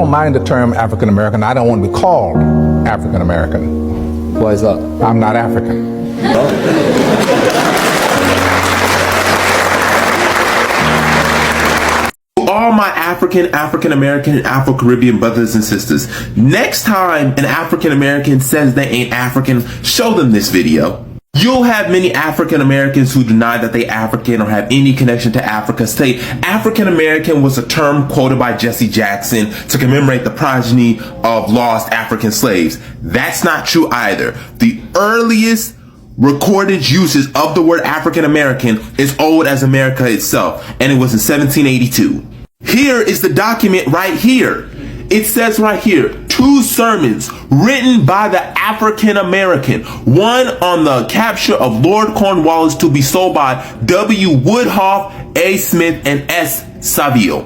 don't mind the term African American. I don't want to be called African American. Why is that? I'm not African. All my African American, and Afro-Caribbean brothers and sisters, next time an African American says they ain't African, show them this video. You'll have many African Americans who deny that they African or have any connection to Africa say African American was a term quoted by Jesse Jackson to commemorate the progeny of lost African slaves. That's not true either. The earliest recorded uses of the word African American is old as America itself, and it was in 1782. Here is the document right here. It says right here, 2 sermons written by the African American, one on the capture of Lord Cornwallis to be sold by W. Woodhoff, A. Smith, and S. Saville.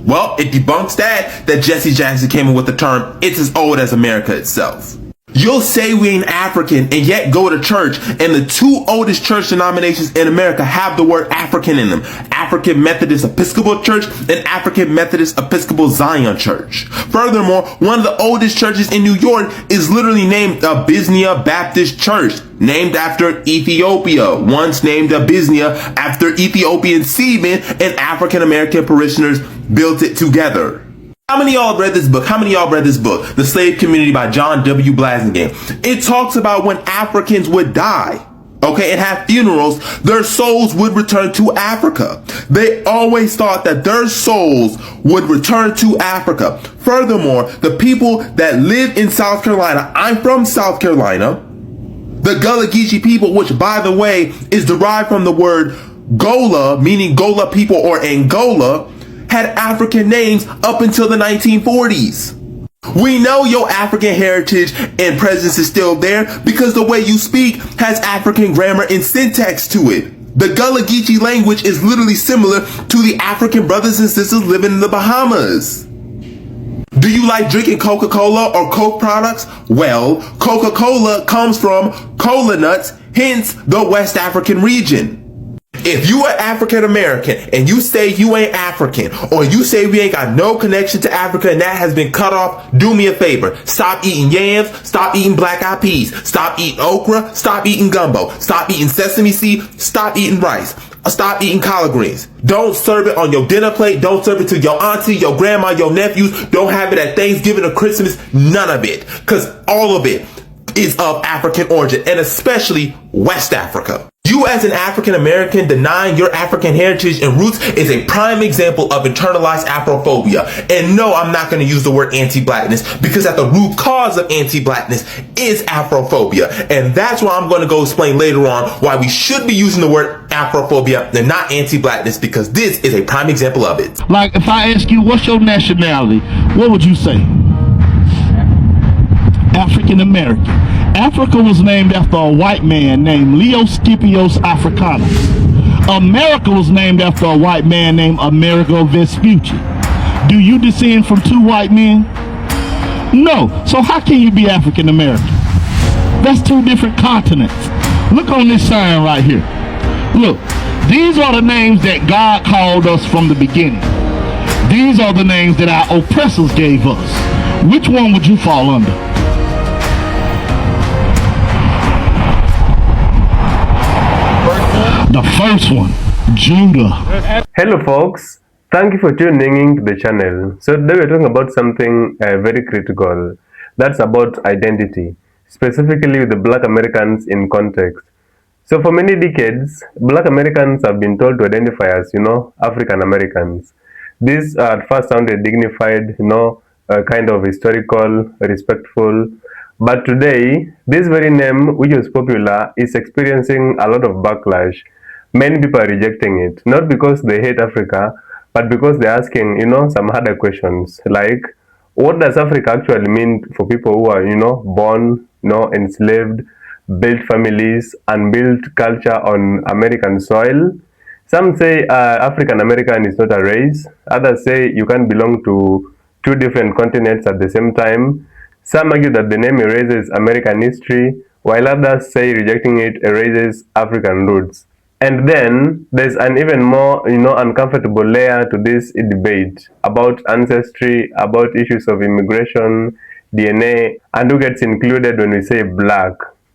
Well, it debunks that Jesse Jackson came in with the term, it's as old as America itself. You'll say we ain't African and yet go to church, and the 2 oldest church denominations in America have the word African in them. African Methodist Episcopal Church and African Methodist Episcopal Zion Church. Furthermore, one of the oldest churches in New York is literally named Abyssinia Baptist Church, named after Ethiopia, once named Abyssinia after Ethiopian seamen, and African American parishioners built it together. How many of y'all read this book? How many of y'all read this book? The Slave Community by John W. Blassingame. It talks about when Africans would die, okay, and have funerals, their souls would return to Africa. They always thought that their souls would return to Africa. Furthermore, the people that live in South Carolina, I'm from South Carolina, the Gullah Geechee people, which by the way is derived from the word Gola, meaning Gola people or Angola, had African names up until the 1940s. We know your African heritage and presence is still there because the way you speak has African grammar and syntax to it. The Gullah Geechee language is literally similar to the African brothers and sisters living in the Bahamas. Do you like drinking Coca-Cola or Coke products? Well, Coca-Cola comes from cola nuts, hence the West African region. If you are African American and you say you ain't African, or you say we ain't got no connection to Africa and that has been cut off, do me a favor. Stop eating yams, stop eating black eyed peas, stop eating okra, stop eating gumbo, stop eating sesame seed, stop eating rice, stop eating collard greens. Don't serve it on your dinner plate, don't serve it to your auntie, your grandma, your nephews, don't have it at Thanksgiving or Christmas, none of it. Because all of it is of African origin, and especially West Africa. You as an African American denying your African heritage and roots is a prime example of internalized Afrophobia. And no, I'm not going to use the word anti-blackness because at the root cause of anti-blackness is Afrophobia. And that's why I'm going to go explain later on why we should be using the word Afrophobia and not anti-blackness, because this is a prime example of it. Like if I ask you, what's your nationality? What would you say? African American. Africa was named after a white man named Leo Scipios Africanus. America was named after a white man named Amerigo Vespucci. Do you descend from 2 white men? No. So how can you be African American? That's 2 different continents. Look on this sign right here. Look, these are the names that God called us from the beginning. These are the names that our oppressors gave us. Which one would you fall under? The first one, Judah. Hello folks, thank you for tuning in to the channel. So today we're talking about something very critical. That's about identity, specifically with the Black Americans in context. So for many decades, Black Americans have been told to identify as, African Americans. This at first sounded dignified, kind of historical, respectful. But today, this very name, which was popular, is experiencing a lot of backlash. Many people are rejecting it, not because they hate Africa, but because they're asking, some harder questions, like, what does Africa actually mean for people who are, born, enslaved, built families, and built culture on American soil? Some say African American is not a race. Others say you can't belong to 2 different continents at the same time. Some argue that the name erases American history, while others say rejecting it erases African roots. And then there's an even more, uncomfortable layer to this debate about ancestry, about issues of immigration, DNA, and who gets included when we say black.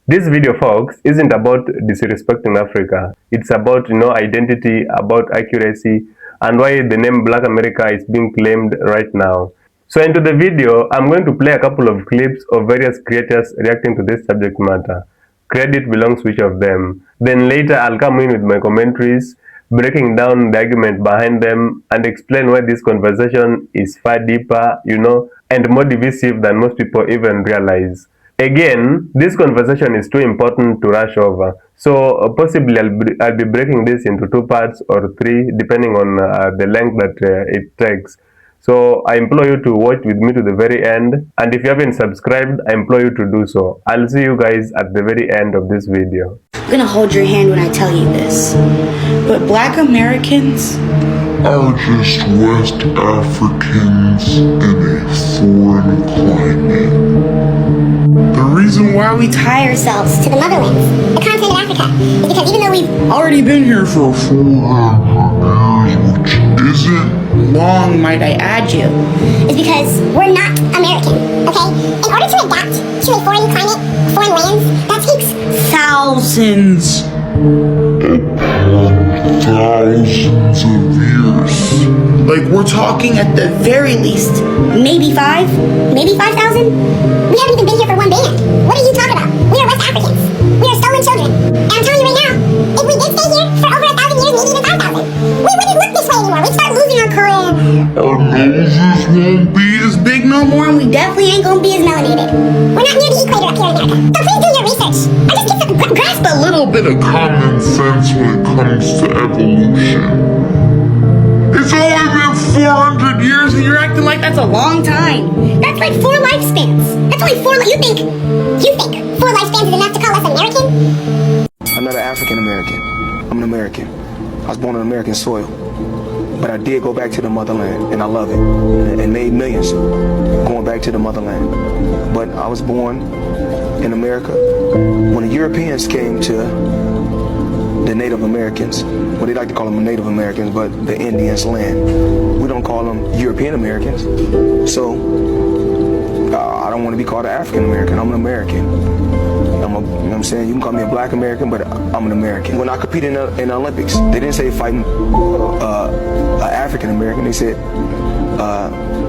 This video, folks, isn't about disrespecting Africa. It's about, identity, about accuracy, and why the name Black America is being claimed right now. So into the video, I'm going to play a couple of clips of various creators reacting to this subject matter. Credit belongs to each of them. Then later I'll come in with my commentaries, breaking down the argument behind them and explain why this conversation is far deeper, and more divisive than most people even realize. Again, this conversation is too important to rush over. So possibly I'll be breaking this into 2 parts or 3 depending on the length that it takes. So I implore you to watch with me to the very end, and if you haven't subscribed, I implore you to do so. I'll see you guys at the very end of this video. I'm gonna hold your hand when I tell you this, but Black Americans are just West Africans in a foreign climate. The reason why we tie ourselves to the motherlands, the continent of Africa, is because even though we've already been here for 400 years, which isn't long, might I add you, is because we're not American, okay? In order to adapt to a foreign climate, foreign lands, that takes thousands of years. Like, we're talking at the very least, maybe 5,000. We haven't even been here for one band. What are you talking about? We are West Africans. We are stolen children. And I'm telling you right now, if we did stay here for over 1,000 years, maybe even 5,000, we wouldn't look this way anymore. We'd start losing our color. Our noses won't be as big no more. And we definitely ain't gonna be as melanated. We're not near the equator up here in America. So please do your research. Or just grasp a little bit of common sense when it comes to evolution. It's only been 400 years and you're acting like that's a long time. That's like 4 lifespans. That's only 4 you think 4 lifespans is enough to call us American? I'm not an African American. I'm an American. I was born on American soil. But I did go back to the motherland, and I love it. And made millions going back to the motherland. But I was born in America when the Europeans came to the Native Americans. Well, they like to call them Native Americans, but the Indians' land. We don't call them European Americans. So I don't want to be called an African American. I'm an American. You know what I'm saying? You can call me a Black American, but I'm an American. When I competed in the Olympics, they didn't say fighting an African American. They said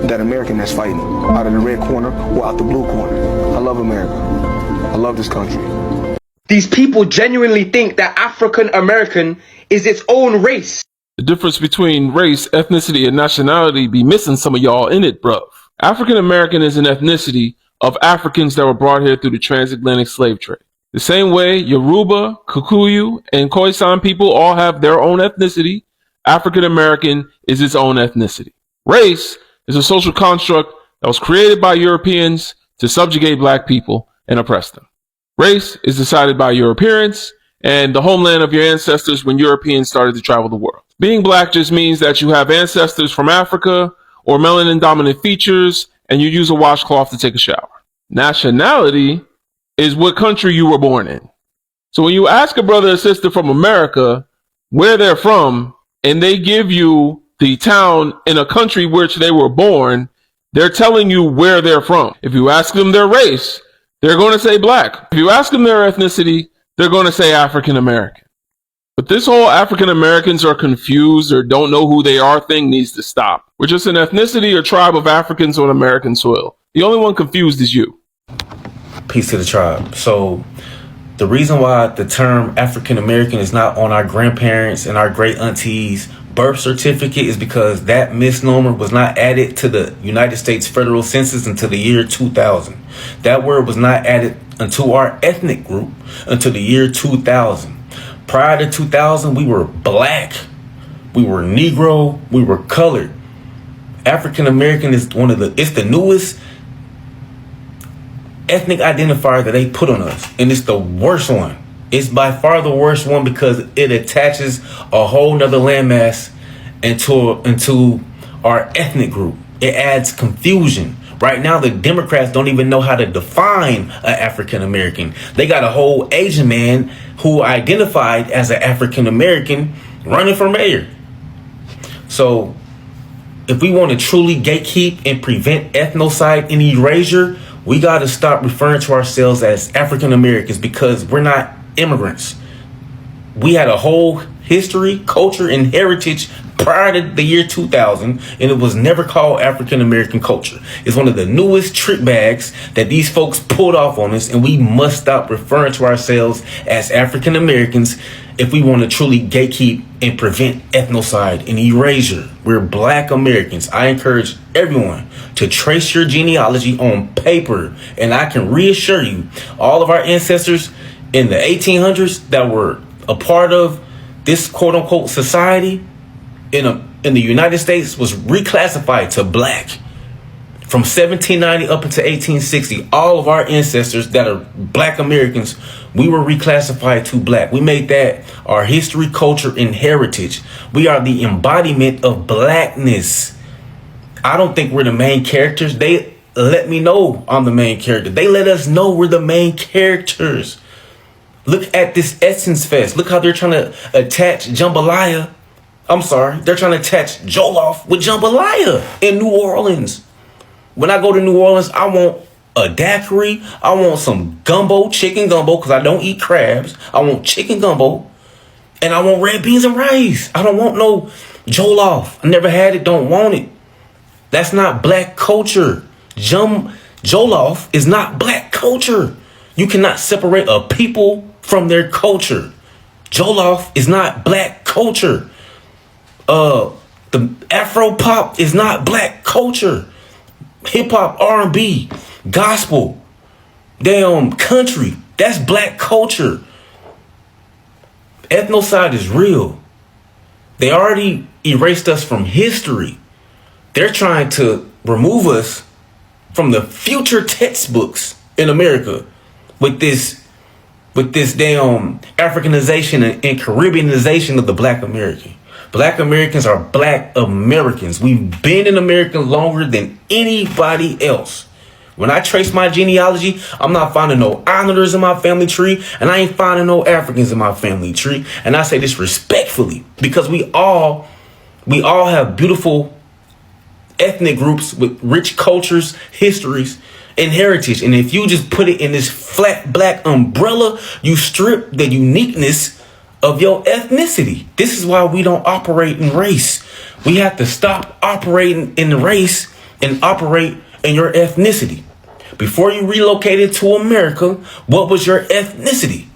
that American that's fighting out of the red corner or out the blue corner. I love America. I love this country. These people genuinely think that African American is its own race. The difference between race, ethnicity, and nationality be missing some of y'all in it, bruv. African American is an ethnicity of Africans that were brought here through the transatlantic slave trade. The same way Yoruba, Kikuyu, and Khoisan people all have their own ethnicity, African American is its own ethnicity. Race is a social construct that was created by Europeans to subjugate black people and oppress them. Race is decided by your appearance and the homeland of your ancestors when Europeans started to travel the world. Being black just means that you have ancestors from Africa or melanin-dominant features, and you use a washcloth to take a shower. Nationality is what country you were born in. So when you ask a brother or sister from America where they're from, and they give you the town in a country which they were born, they're telling you where they're from. If you ask them their race, they're going to say black. If you ask them their ethnicity, they're going to say African American. But this whole African Americans are confused or don't know who they are thing needs to stop. We're just an ethnicity or tribe of Africans on American soil. The only one confused is you. Peace to the tribe. So the reason why the term African American is not on our grandparents and our great aunties' birth certificate is because that misnomer was not added to the United States federal census until the year 2000. That word was not added unto our ethnic group until the year 2000. Prior to 2000, we were black, we were Negro, we were colored. African American is it's the newest ethnic identifier that they put on us, and it's the worst one. It's by far the worst one because it attaches a whole nother landmass into our ethnic group. It adds confusion. Right now, the Democrats don't even know how to define an African American. They got a whole Asian man who identified as an African American running for mayor. So if we want to truly gatekeep and prevent ethnocide and erasure, we got to stop referring to ourselves as African Americans, because we're not immigrants. We had a whole history, culture, and heritage prior to the year 2000, and it was never called African American culture. It's one of the newest trick bags that these folks pulled off on us, and we must stop referring to ourselves as African Americans if we want to truly gatekeep and prevent ethnocide and erasure. We're Black Americans. I encourage everyone to trace your genealogy on paper, and I can reassure you, all of our ancestors in the 1800s that were a part of this quote-unquote society in the United States was reclassified to Black. From 1790 up until 1860, all of our ancestors that are Black Americans, we were reclassified to Black. We made that our history, culture, and heritage. We are the embodiment of Blackness. I don't think we're the main characters. They let me know I'm the main character. They let us know we're the main characters. Look at this Essence Fest. Look how they're trying to attach jambalaya. I'm sorry, they're trying to attach jollof with jambalaya in New Orleans. When I go to New Orleans, I want a daiquiri. I want some gumbo, chicken gumbo, because I don't eat crabs. I want chicken gumbo. And I want red beans and rice. I don't want no jollof. I never had it, don't want it. That's not Black culture. Jollof is not Black culture. You cannot separate a people from their culture. Jollof is not Black culture. The Afro pop is not Black culture. Hip hop, R&B, gospel, damn country, that's Black culture. Ethnocide is real. They already erased us from history. They're trying to remove us from the future textbooks in America with this damn Africanization and Caribbeanization of the Black American. Black Americans are Black Americans. We've been in America longer than anybody else. When I trace my genealogy, I'm not finding no Islanders in my family tree, and I ain't finding no Africans in my family tree. And I say this respectfully, because we all have beautiful ethnic groups with rich cultures, histories, and heritage. And if you just put it in this flat Black umbrella, you strip the uniqueness of your ethnicity. This is why we don't operate in race. We have to stop operating in race and operate in your ethnicity. Before you relocated to America, what was your ethnicity?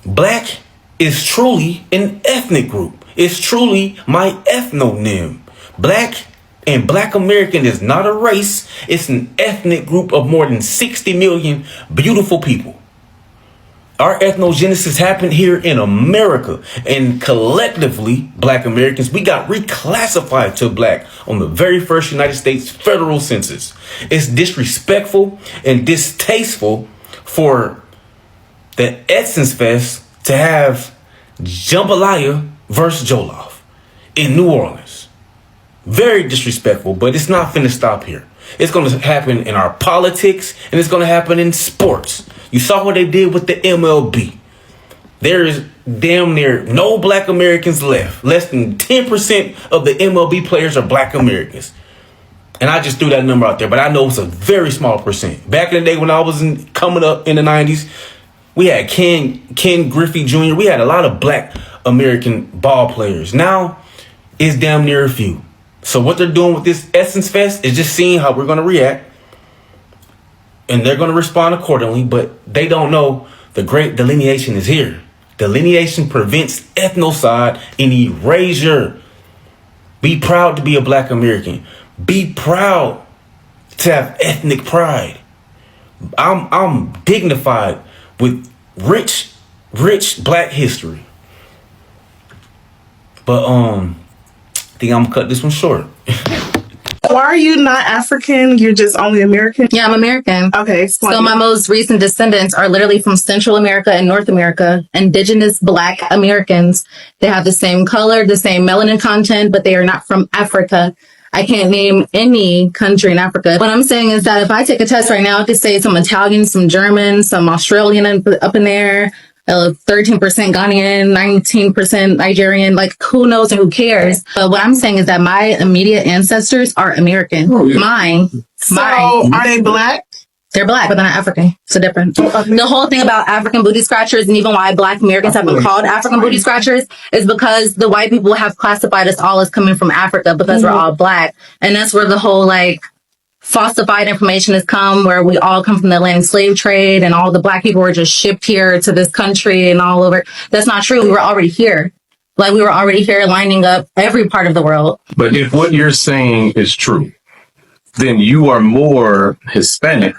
Black is truly an ethnic group. It's truly my ethnonym. Black and Black American is not a race. It's an ethnic group of more than 60 million beautiful people. Our ethnogenesis happened here in America, and collectively, Black Americans, we got reclassified to Black on the very first United States federal census. It's disrespectful and distasteful for the Essence Fest to have jambalaya versus jollof in New Orleans. Very disrespectful, but it's not finna stop here. It's going to happen in our politics, and it's going to happen in sports. You saw what they did with the MLB. There is damn near no Black Americans left. Less than 10% of the MLB players are Black Americans. And I just threw that number out there, but I know it's a very small percent. Back in the day when I was coming up in the 90s, we had Ken Griffey Jr. We had a lot of Black American ball players. Now, it's damn near a few. So what they're doing with this Essence Fest is just seeing how we're going to react. And they're going to respond accordingly, but they don't know the great delineation is here. Delineation prevents ethnocide and erasure. Be proud to be a Black American. Be proud to have ethnic pride. I'm dignified with rich Black history. But I think I'm gonna cut this one short. Why are you not African? You're just only American? Yeah, I'm American. Okay, explain. So my most recent descendants are literally from Central America and North America, Indigenous Black Americans. They have the same color, the same melanin content, but they are not from Africa. I can't name any country in Africa. What I'm saying is that if I take a test right now, I could say some Italian, some German, some Australian up in there, 13% Ghanaian, 19% Nigerian. Like, who knows and who cares? But what I'm saying is that my immediate ancestors are American. Mine. So are they black? They're black, but they're not African. It's a difference. The whole thing about African booty scratchers, and even why Black Americans have been called African booty scratchers, is because the white people have classified us all as coming from Africa because we're all black. And that's where the whole, like, falsified information has come, where we all come from the Atlantic slave trade and all the black people were just shipped here to this country and all over. That's not true. We were already here. Like, we were already here lining up every part of the world. But if what you're saying is true, then you are more Hispanic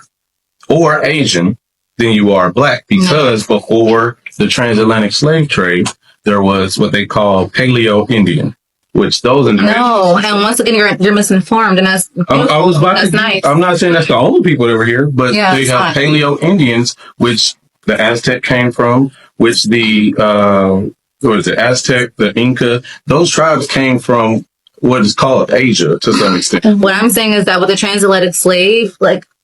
or Asian than you are black, because before the transatlantic slave trade, there was what they call Paleo Indian, which those individuals. No, and once again, you're misinformed, and that's that's nice. I'm not saying that's the only people that were here, but they have fine. Paleo Indians, which the Aztec came from, which the what is it, Aztec, the Inca, those tribes came from what is called Asia to some extent. What I'm saying is that with the transatlantic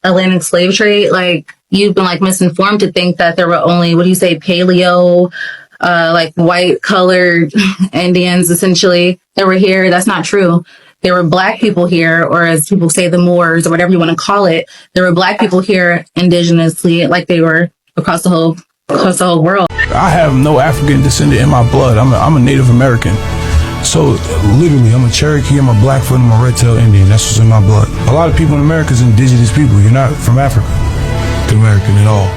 Atlantic slave trade, like, you've been like misinformed to think that there were only, what do you say, paleo, like white colored Indians essentially that were here. That's not true. There were black people here, or as people say, the Moors, or whatever you want to call it. There were black people here indigenously, like they were across the whole world. I have no African descendant in my blood. I'm a Native American. So literally, I'm a Cherokee, I'm a Blackfoot, I'm a Red-tailed Indian. That's what's in my blood. A lot of people in America is indigenous people. You're not from Africa, American at all.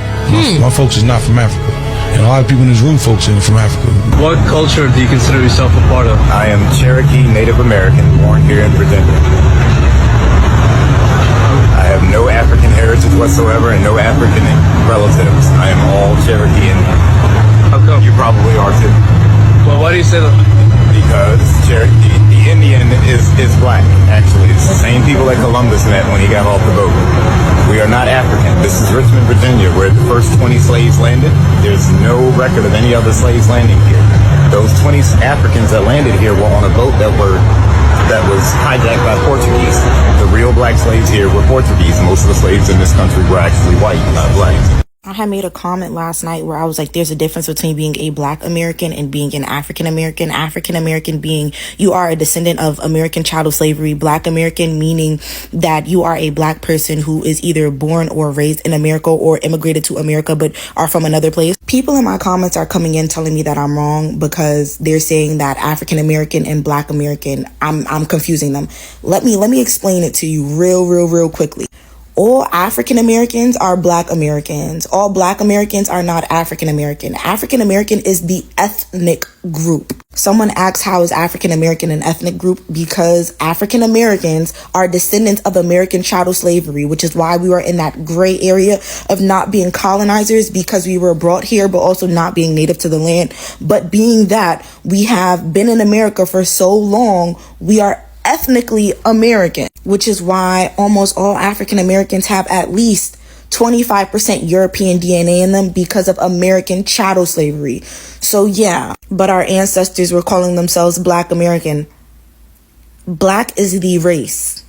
My folks is not from Africa. And a lot of people in this room, folks, are from Africa. What culture do you consider yourself a part of? I am Cherokee Native American, born here in Virginia. I have no African heritage whatsoever and no African relatives. I am all Cherokee Indian. How come? You probably are too. Well, why do you say that? Because Cherokee, the Indian is black, actually. It's the same people that Columbus met when he got off the boat. We are not African. This is Richmond, Virginia, where the first 20 slaves landed. There's no record of any other slaves landing here. Those 20 Africans that landed here were on a boat that was hijacked by Portuguese. The real black slaves here were Portuguese. Most of the slaves in this country were actually white, not black. I had made a comment last night where I was like, there's a difference between being a Black American and being an African American. African American being you are a descendant of American chattel slavery. Black American meaning that you are a black person who is either born or raised in America or immigrated to America but are from another place. People in my comments are coming in telling me that I'm wrong because they're saying that African American and Black American, I'm confusing them. Let me explain it to you real quickly. All African Americans are Black Americans. All Black Americans are not African American. African American is the ethnic group. Someone asks, how is African American an ethnic group? Because African Americans are descendants of American chattel slavery, which is why we were in that gray area of not being colonizers because we were brought here, but also not being native to the land. But being that we have been in America for so long, we are ethnically American, which is why almost all African Americans have at least 25% European DNA in them because of American chattel slavery. So yeah, but our ancestors were calling themselves Black American. Black is the race.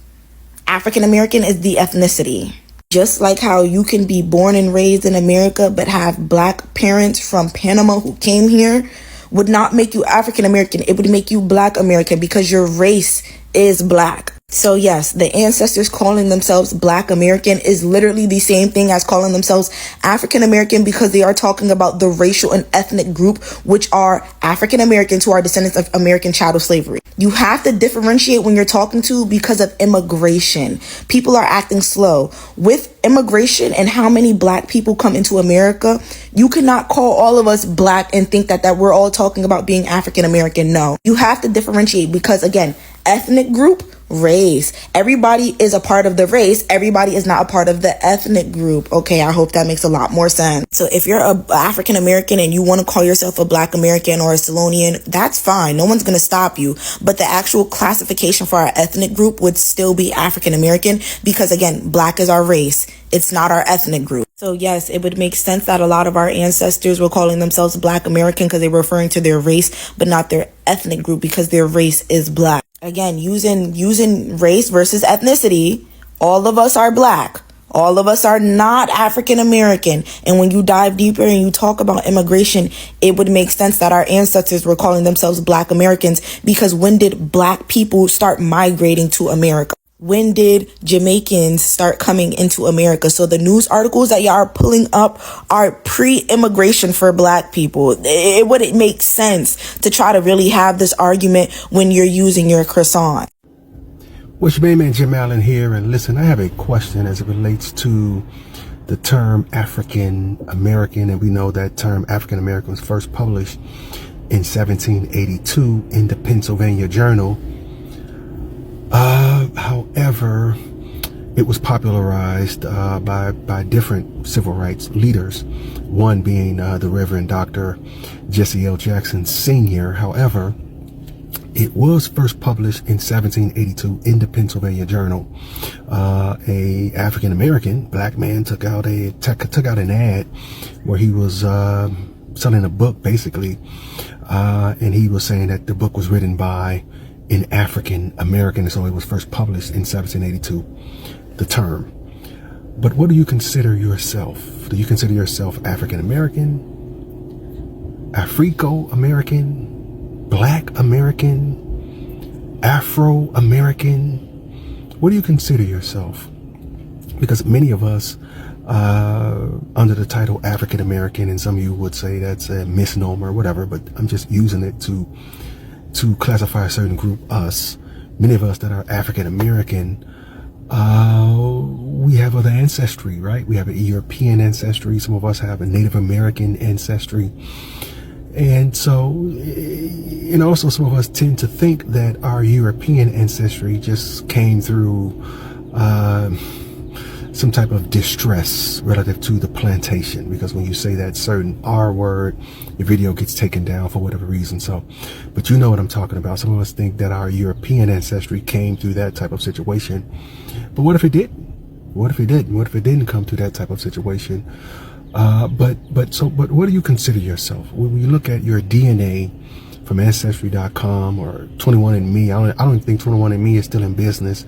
African American is the ethnicity. Just like how you can be born and raised in America but have black parents from Panama who came here, would not make you African American. It would make you Black American because your race is black. So yes, the ancestors calling themselves Black American is literally the same thing as calling themselves African American because they are talking about the racial and ethnic group, which are African Americans who are descendants of American chattel slavery. You have to differentiate when you're talking to because of immigration. People are acting slow. With immigration and how many black people come into America, you cannot call all of us black and think that we're all talking about being African American. No, you have to differentiate because again, ethnic group, race. Everybody is a part of the race. Everybody is not a part of the ethnic group. Okay, I hope that makes a lot more sense. So if you're a African American and you want to call yourself a Black American or a Salonian, that's fine. No one's going to stop you. But the actual classification for our ethnic group would still be African American because again, black is our race. It's not our ethnic group. So yes, it would make sense that a lot of our ancestors were calling themselves Black American because they were referring to their race, but not their ethnic group because their race is black. Again, using race versus ethnicity, all of us are black. All of us are not African American. And when you dive deeper and you talk about immigration, it would make sense that our ancestors were calling themselves Black Americans, because when did Black people start migrating to America? When did Jamaicans start coming into America? So the news articles that y'all are pulling up are pre-immigration for Black people. It wouldn't make sense to try to really have this argument when you're using your croissant. Well, it's your main man Jim Allen here, and listen, I have a question as it relates to the term African American, and we know that term African American was first published in 1782 in the Pennsylvania Journal. However, it was popularized by different civil rights leaders, one being the Reverend Dr. Jesse L. Jackson Sr. However, it was first published in 1782 in the Pennsylvania Journal. A African American Black man took out an ad where he was selling a book, basically, and he was saying that the book was written by an African American, and so it was first published in 1782. The term. But what do you consider yourself? Do you consider yourself African American, Africo American, Black American, Afro American? What do you consider yourself? Because many of us, under the title African American, and some of you would say that's a misnomer or whatever, but I'm just using it to classify a certain group, us. Many of us that are African American, we have other ancestry, right? We have a European ancestry. Some of us have a Native American ancestry. And so, and also some of us tend to think that our European ancestry just came through some type of distress relative to the plantation, because when you say that certain R word, your video gets taken down for whatever reason. So, but you know what I'm talking about. Some of us think that our European ancestry came through that type of situation. But what if it didn't? What if it didn't? What if it didn't come through that type of situation? But what do you consider yourself? When you look at your DNA from Ancestry.com or 21andMe, I don't think 21andMe is still in business.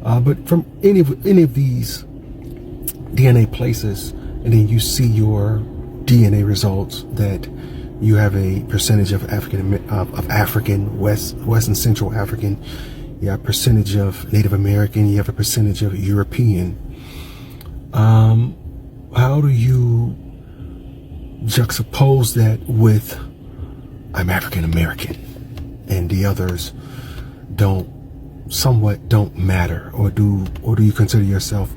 But from any of these DNA places, and then you see your DNA results that you have a percentage of African, West and Central African, you have a percentage of Native American, you have a percentage of European. How do you juxtapose that with I'm African American and the others don't matter? Or do you consider yourself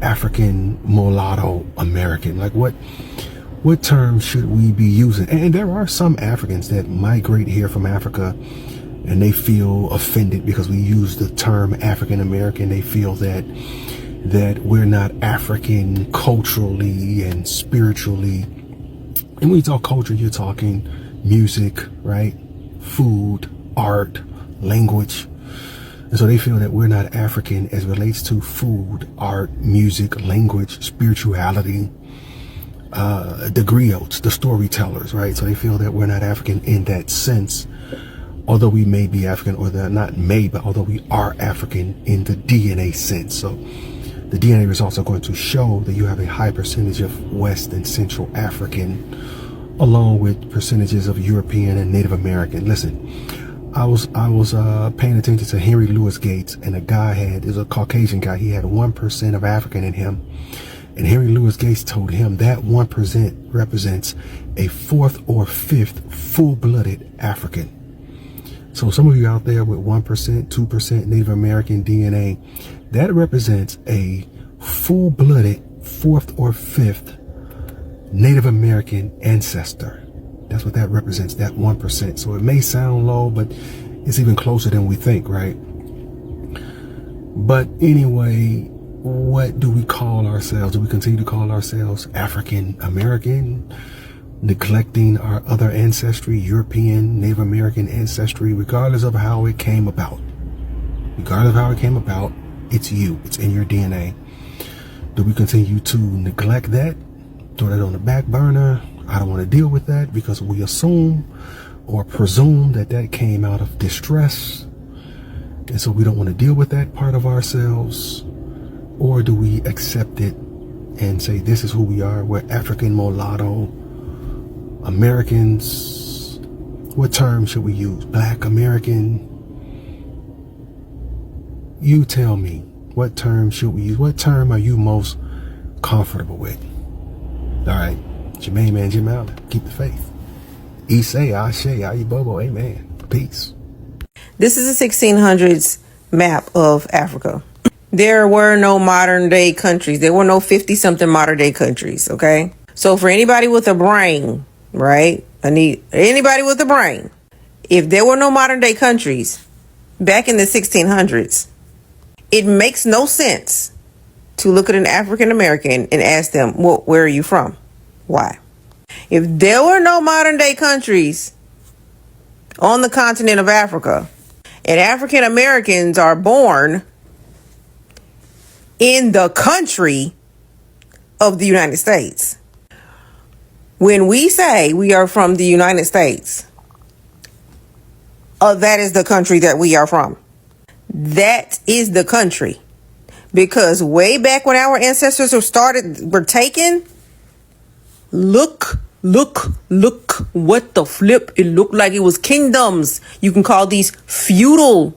African mulatto American? Like what term should we be using? And there are some Africans that migrate here from Africa and they feel offended because we use the term African American. They feel that we're not African culturally and spiritually. And when you talk culture, you're talking music, right? Food, art, language. And so they feel that we're not African as it relates to food, art, music, language, spirituality, the griots, the storytellers, right? So they feel that we're not African in that sense, although we may be African, or not may, but although we are African in the DNA sense. So the DNA results are going to show that you have a high percentage of West and Central African, along with percentages of European and Native American. Listen, I was paying attention to Henry Louis Gates, and is a Caucasian guy. He had 1% of African in him. And Henry Louis Gates told him that 1% represents a fourth or fifth full-blooded African. So some of you out there with 1%, 2% Native American DNA, that represents a full-blooded fourth or fifth Native American ancestor. That's what that represents, that 1%. So it may sound low, but it's even closer than we think, right? But anyway, what do we call ourselves? Do we continue to call ourselves African American, neglecting our other ancestry, European, Native American ancestry, regardless of how it came about? Regardless of how it came about, it's you. It's in your DNA. Do we continue to neglect that? Throw that on the back burner? I don't want to deal with that because we assume or presume that came out of distress. And so we don't want to deal with that part of ourselves. Or do we accept it and say this is who we are? We're African mulatto Americans. What term should we use? Black American? You tell me, what term should we use? What term are you most comfortable with? All right, it's your main man, Jim Allen. Keep the faith. Ise, Ashe, Ayibobo, amen. Peace. This is a 1600s map of Africa. There were no modern day countries. There were no 50-something modern day countries, okay? So for anybody with a brain, right? I need anybody with a brain. If there were no modern day countries back in the 1600s, it makes no sense to look at an African American and ask them, well, where are you from? Why? If there were no modern day countries on the continent of Africa, and African Americans are born in the country of the United States. When we say we are from the United States, that is the country that we are from. That is the country. Because way back when our ancestors were taken, look what the flip. It looked like it was kingdoms. You can call these feudal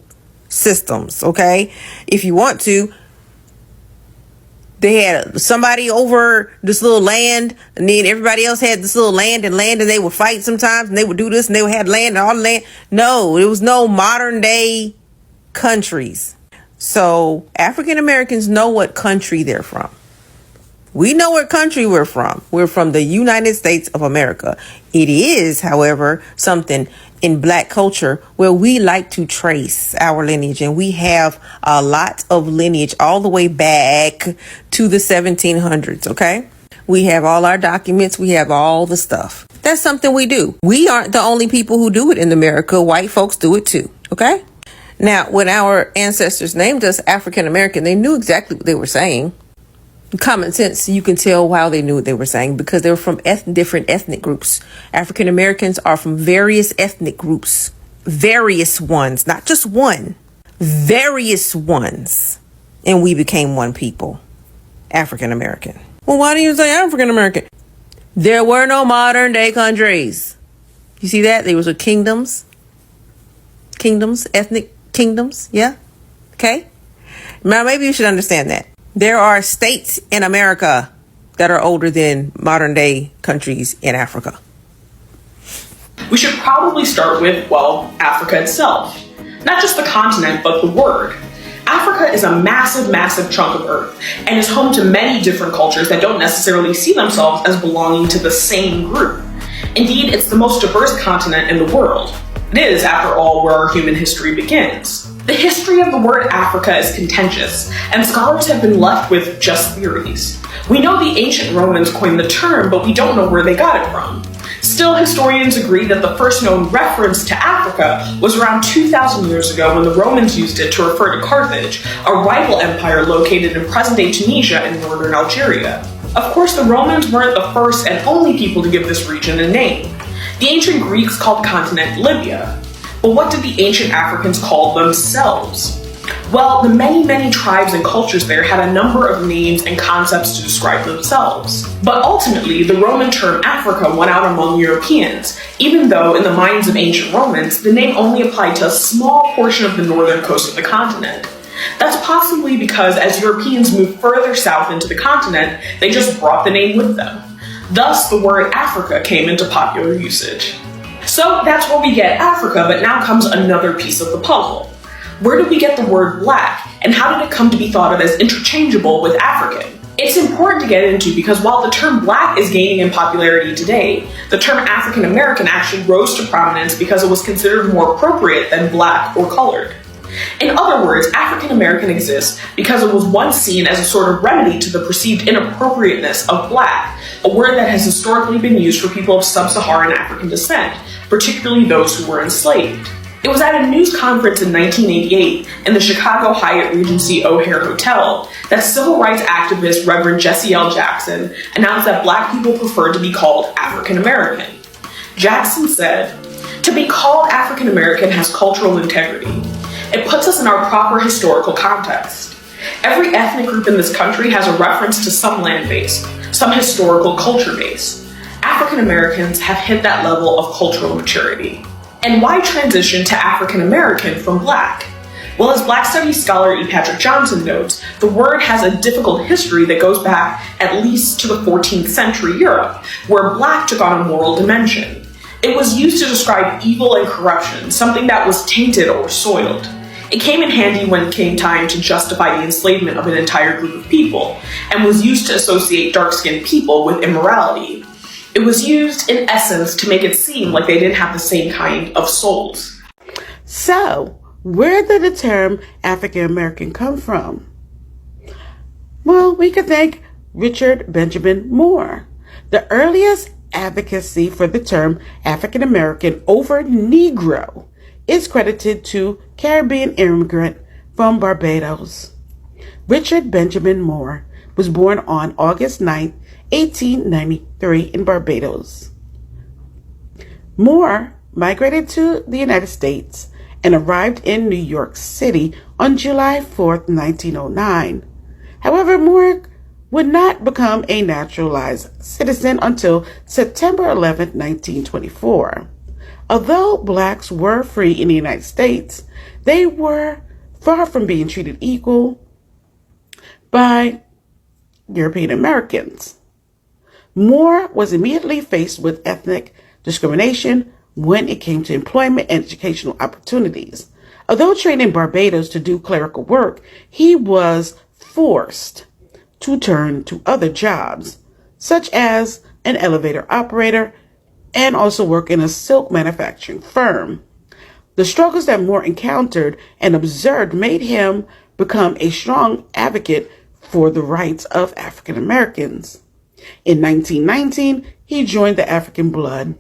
systems, okay? If you want to. They had somebody over this little land, and then everybody else had this little land, and they would fight sometimes, and they would do this, and they would have land and all the land. No, there was no modern day countries. So African Americans know what country they're from. We know what country we're from. We're from the United States of America. It is, however, something in Black culture where we like to trace our lineage, and we have a lot of lineage all the way back to the 1700s, okay? We have all our documents. We have all the stuff. That's something we do. We aren't the only people who do it in America. White folks do it too, okay? Now, when our ancestors named us African American, they knew exactly what they were saying. Common sense, you can tell how they knew what they were saying because they were from different ethnic groups. African Americans are from various ethnic groups. Various ones, not just one. Various ones. And we became one people. African American. Well, why do you say African American? There were no modern day countries. You see that? There was kingdoms. Kingdoms, ethnic kingdoms. Yeah. Okay. Now, maybe you should understand that. There are states in America that are older than modern day countries in Africa. We should probably start with, well, Africa itself. Not just the continent, but the word. Africa is a massive, massive chunk of Earth and is home to many different cultures that don't necessarily see themselves as belonging to the same group. Indeed, it's the most diverse continent in the world. It is, after all, where our human history begins. The history of the word Africa is contentious, and scholars have been left with just theories. We know the ancient Romans coined the term, but we don't know where they got it from. Still, historians agree that the first known reference to Africa was around 2,000 years ago when the Romans used it to refer to Carthage, a rival empire located in present-day Tunisia and northern Algeria. Of course, the Romans weren't the first and only people to give this region a name. The ancient Greeks called the continent Libya. But what did the ancient Africans call themselves? Well, the many, many tribes and cultures there had a number of names and concepts to describe themselves. But ultimately, the Roman term Africa went out among Europeans, even though in the minds of ancient Romans, the name only applied to a small portion of the northern coast of the continent. That's possibly because as Europeans moved further south into the continent, they just brought the name with them. Thus, the word Africa came into popular usage. So that's where we get Africa, but now comes another piece of the puzzle. Where did we get the word Black, and how did it come to be thought of as interchangeable with African? It's important to get into because while the term Black is gaining in popularity today, the term African American actually rose to prominence because it was considered more appropriate than Black or colored. In other words, African American exists because it was once seen as a sort of remedy to the perceived inappropriateness of Black, a word that has historically been used for people of sub-Saharan African descent, particularly those who were enslaved. It was at a news conference in 1988 in the Chicago Hyatt Regency O'Hare Hotel that civil rights activist Reverend Jesse L. Jackson announced that Black people preferred to be called African American. Jackson said, "To be called African American has cultural integrity. It puts us in our proper historical context. Every ethnic group in this country has a reference to some land base, some historical culture base. African Americans have hit that level of cultural maturity. And why transition to African American from Black? Well, as Black Studies scholar E. Patrick Johnson notes, the word has a difficult history that goes back at least to the 14th century Europe, where Black took on a moral dimension. It was used to describe evil and corruption, something that was tainted or soiled. It came in handy when it came time to justify the enslavement of an entire group of people, and was used to associate dark-skinned people with immorality. It was used, in essence, to make it seem like they didn't have the same kind of souls. So, where did the term African American come from? Well, we could thank Richard Benjamin Moore. The earliest advocacy for the term African American over Negro is credited to Caribbean immigrant from Barbados. Richard Benjamin Moore was born on August 9, 1893 in Barbados. Moore migrated to the United States and arrived in New York City on July 4, 1909. However, Moore would not become a naturalized citizen until September 11, 1924. Although blacks were free in the United States, they were far from being treated equal by European Americans. Moore was immediately faced with ethnic discrimination when it came to employment and educational opportunities. Although trained in Barbados to do clerical work, he was forced to turn to other jobs, such as an elevator operator and also work in a silk manufacturing firm. The struggles that Moore encountered and observed made him become a strong advocate for the rights of African Americans. In 1919, he joined the African Brotherhood,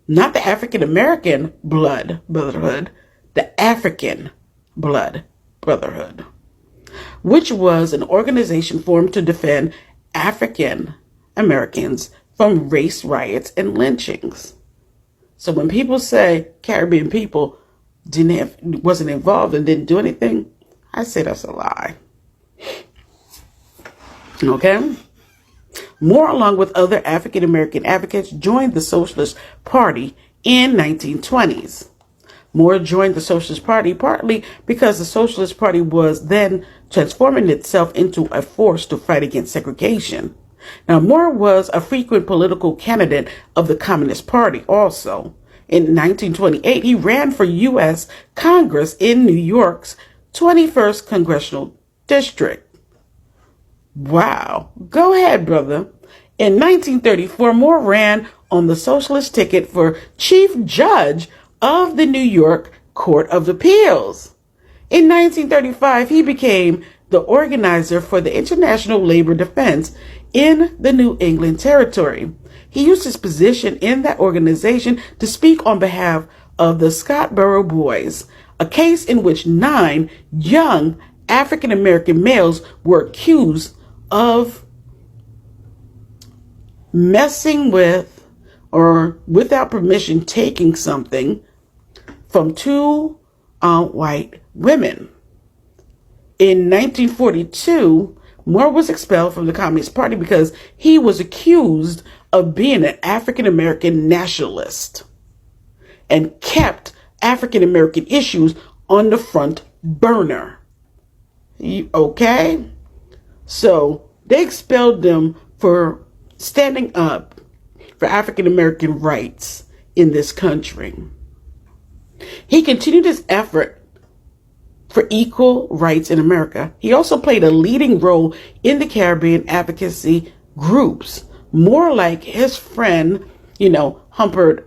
not the African American Brotherhood, the African Blood Brotherhood, which was an organization formed to defend African Americans from race riots and lynchings. So when people say Caribbean people wasn't involved and didn't do anything, I say that's a lie. Okay? Moore, along with other African American advocates, joined the Socialist Party in 1920s. Moore joined the Socialist Party partly because the Socialist Party was then transforming itself into a force to fight against segregation. Now, Moore was a frequent political candidate of the Communist Party also. In 1928, he ran for U.S. Congress in New York's 21st Congressional District. Wow. Go ahead, brother. In 1934, Moore ran on the socialist ticket for Chief Judge of the New York Court of Appeals. In 1935, he became the organizer for the International Labor Defense in the New England Territory. He used his position in that organization to speak on behalf of the Scottsboro Boys, a case in which 9 young African American males were accused of messing with or without permission taking something from 2 white women. In 1942, Moore was expelled from the Communist Party because he was accused of being an African American nationalist and kept African American issues on the front burner. Okay? So they expelled them for standing up for African American rights in this country. He continued his effort for equal rights in America. He also played a leading role in the Caribbean advocacy groups, more like his friend, Humphrey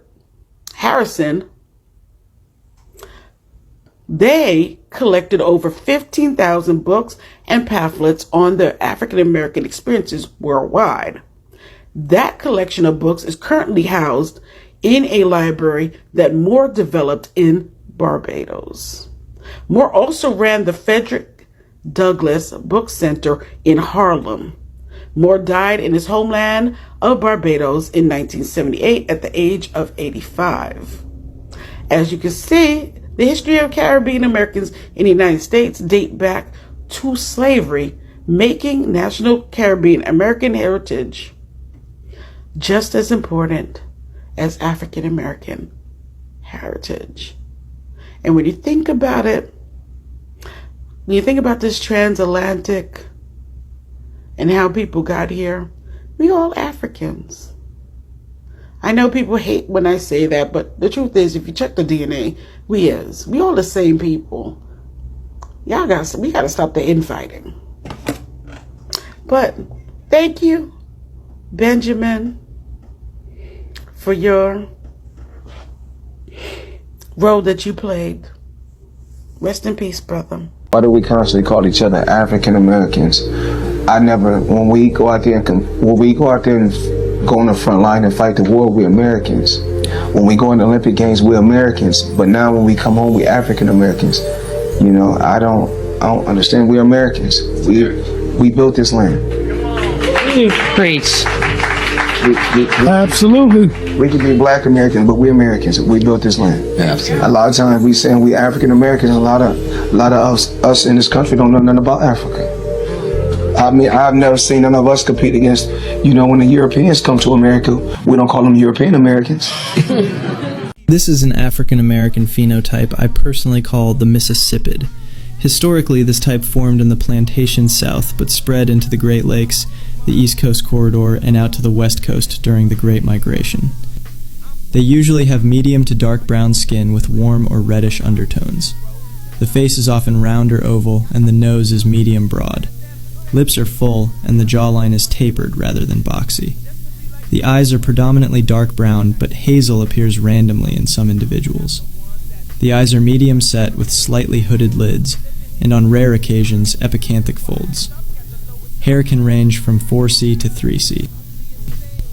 Harrison. They collected over 15,000 books and pamphlets on the African American experiences worldwide. That collection of books is currently housed in a library that Moore developed in Barbados. Moore also ran the Frederick Douglass Book Center in Harlem. Moore died in his homeland of Barbados in 1978 at the age of 85. As you can see, The history of Caribbean Americans in the United States date back to slavery, making national Caribbean American heritage just as important as African American heritage. And when you think about it, when you think about this transatlantic and how people got here, we all Africans. I know people hate when I say that, but the truth is, if you check the DNA, we all the same people. We gotta stop the infighting. But thank you, Benjamin, for your role that you played. Rest in peace, brother. Why do we constantly call each other African Americans? When we go out there and go on the front line and fight the war, we're Americans. When we go in the Olympic Games, we're Americans. But now when we come home, we're African Americans. You know, I don't understand. We're Americans. We built this land. Preach. Absolutely. We could be Black Americans, but we're Americans. We built this land. Absolutely. A lot of times we saying we African Americans. A lot of us in this country don't know nothing about Africa. I mean, I've never seen none of us compete against, when the Europeans come to America, we don't call them European Americans. This is an African American phenotype I personally call the Mississippid. Historically, this type formed in the plantation south, but spread into the Great Lakes, the East Coast corridor, and out to the West Coast during the Great Migration. They usually have medium to dark brown skin with warm or reddish undertones. The face is often round or oval, and the nose is medium broad. Lips are full, and the jawline is tapered rather than boxy. The eyes are predominantly dark brown, but hazel appears randomly in some individuals. The eyes are medium set with slightly hooded lids, and on rare occasions, epicanthic folds. Hair can range from 4C to 3C.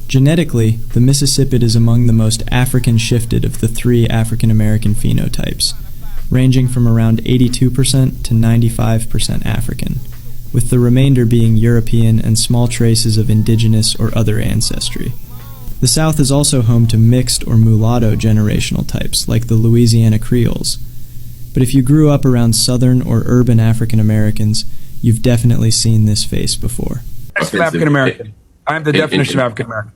Genetically, the Mississippid is among the most African shifted of the three African American phenotypes, ranging from around 82% to 95% African, with the remainder being European and small traces of Indigenous or other ancestry. The South is also home to mixed or mulatto generational types, like the Louisiana Creoles. But if you grew up around Southern or urban African Americans, you've definitely seen this face before. African American. I'm the definition of African American.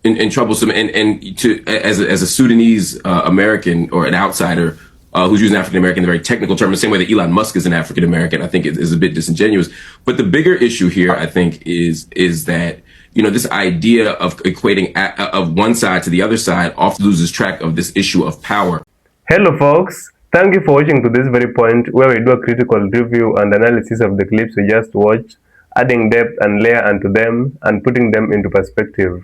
And troublesome, and to as a Sudanese American or an outsider who's using African American in a very technical term, the same way that Elon Musk is an African American, I think is a bit disingenuous. But the bigger issue here, I think, is that this idea of equating of one side to the other side often loses track of this issue of power. Hello, folks. Thank you for watching to this very point where we do a critical review and analysis of the clips we just watched, adding depth and layer onto them and putting them into perspective.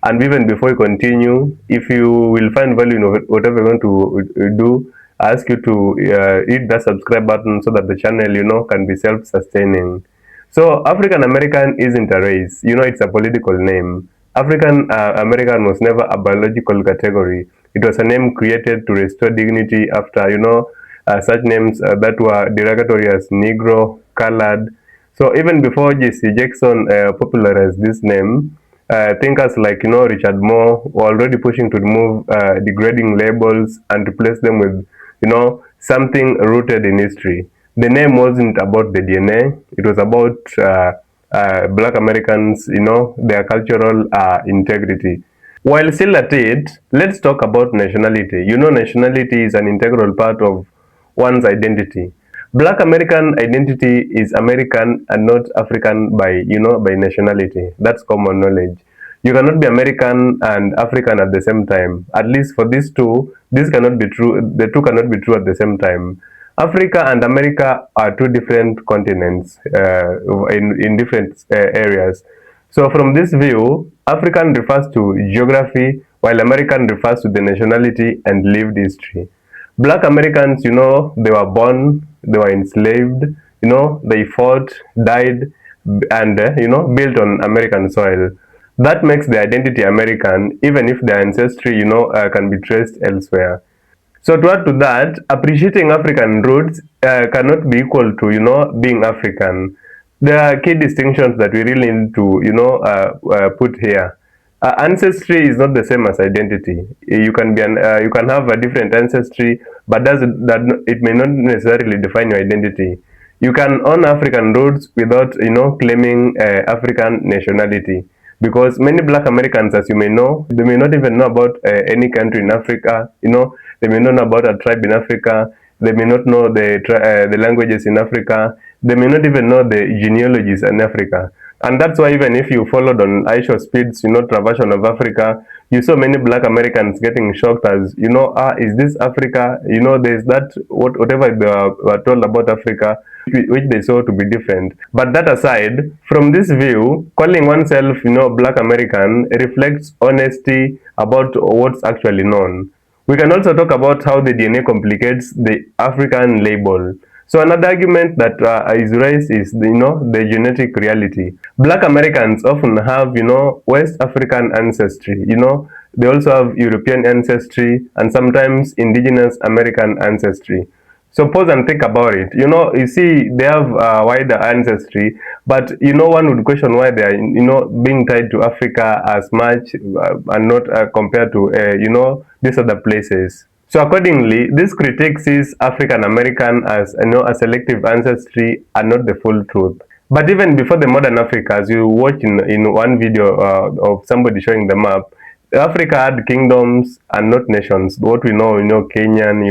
And even before we continue, if you will find value in whatever we're going to do, I ask you to hit that subscribe button so that the channel, can be self-sustaining. So African American isn't a race, it's a political name. African American was never a biological category. It was a name created to restore dignity after, such names that were derogatory as Negro, Colored. So even before J.C. Jackson popularized this name, thinkers like, Richard Moore were already pushing to remove degrading labels and replace them with, something rooted in history. The name wasn't about the DNA. It was about Black Americans, their cultural integrity. While still at it, let's talk about nationality. Nationality is an integral part of one's identity. Black American identity is American and not African by nationality. That's common knowledge. You cannot be American and African at the same time. At least for these two, this cannot be true. The two cannot be true at the same time. Africa and America are two different continents in different areas. So from this view, African refers to geography, while American refers to the nationality and lived history. Black Americans, they were born, they were enslaved, they fought, died, and, built on American soil. That makes their identity American, even if their ancestry, can be traced elsewhere. So to add to that, appreciating African roots cannot be equal to, being African. There are key distinctions that we really need to, put here. Ancestry is not the same as identity. You can be you can have a different ancestry, but it may not necessarily define your identity. You can own African roots without, claiming African nationality. Because many Black Americans, as you may know, they may not even know about any country in Africa. They may not know about a tribe in Africa. They may not know the languages in Africa. They may not even know the genealogies in Africa. And that's why even if you followed on Aisha Speed's, Traversion of Africa, you saw many Black Americans getting shocked as, is this Africa? There's that, whatever they were told about Africa, which they saw to be different. But that aside, from this view, calling oneself, Black American reflects honesty about what's actually known. We can also talk about how the DNA complicates the African label. So another argument that is raised is, the genetic reality. Black Americans often have, West African ancestry. They also have European ancestry and sometimes Indigenous American ancestry. So pause and think about it. You see, they have wider ancestry, but one would question why they are, being tied to Africa as much and not compared to, these other places. So accordingly, this critique sees African American as, a selective ancestry and not the full truth. But even before the modern Africa, as you watch in one video of somebody showing the map, Africa had kingdoms and not nations. What we know, Kenyan,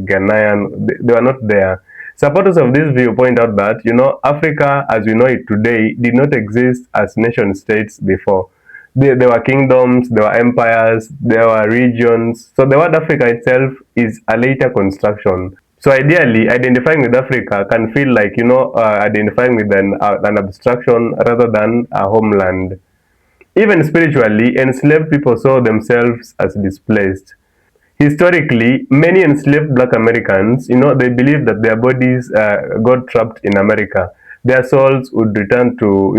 Ghanaian, they were not there. Supporters of this view point out that, Africa as we know it today did not exist as nation states before. There were kingdoms, there were empires, there were regions. So the word Africa itself is a later construction. So ideally, identifying with Africa can feel like, identifying with an abstraction rather than a homeland. Even spiritually, enslaved people saw themselves as displaced. Historically, many enslaved Black Americans, they believed that their bodies got trapped in America. Their souls would return to,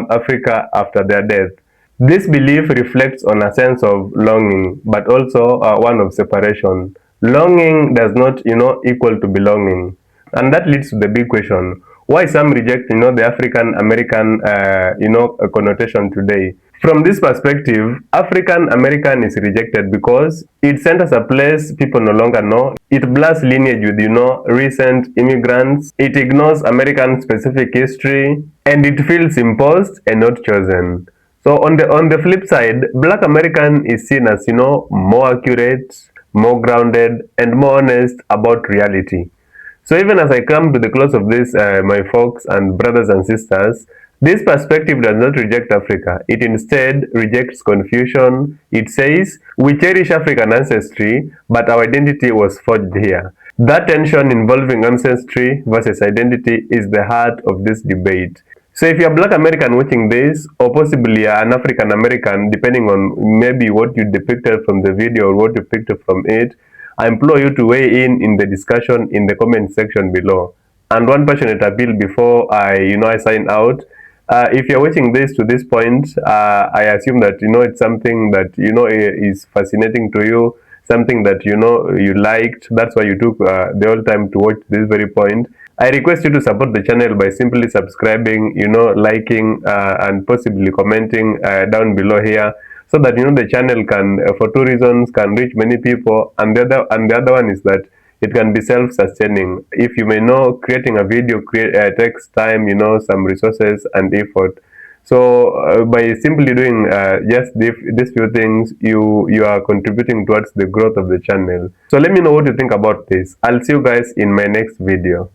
Africa after their death. This belief reflects on a sense of longing, but also one of separation. Longing does not, equal to belonging. And that leads to the big question, why some reject, the African American, connotation today. From this perspective, African American is rejected because it centers a place people no longer know. It blurs lineage with, recent immigrants. It ignores American specific history, and it feels imposed and not chosen. So on the flip side, Black American is seen as, more accurate, more grounded, and more honest about reality. So even as I come to the close of this, my folks and brothers and sisters, this perspective does not reject Africa. It instead rejects confusion. It says, we cherish African ancestry, but our identity was forged here. That tension involving ancestry versus identity is the heart of this debate. So if you're a Black American watching this, or possibly an African American, depending on maybe what you depicted from the video or what you picked up from it, I implore you to weigh in the discussion in the comment section below. And one passionate appeal before I sign out. If you're watching this to this point, I assume that, it's something that, is fascinating to you, something that, you liked. That's why you took the whole time to watch this very point. I request you to support the channel by simply subscribing, liking, and possibly commenting down below here, so that the channel can, for two reasons, can reach many people, and the other one is that it can be self-sustaining. If you may know, creating a video takes time, some resources and effort. So by simply doing just these few things, you are contributing towards the growth of the channel. So let me know what you think about this. I'll see you guys in my next video.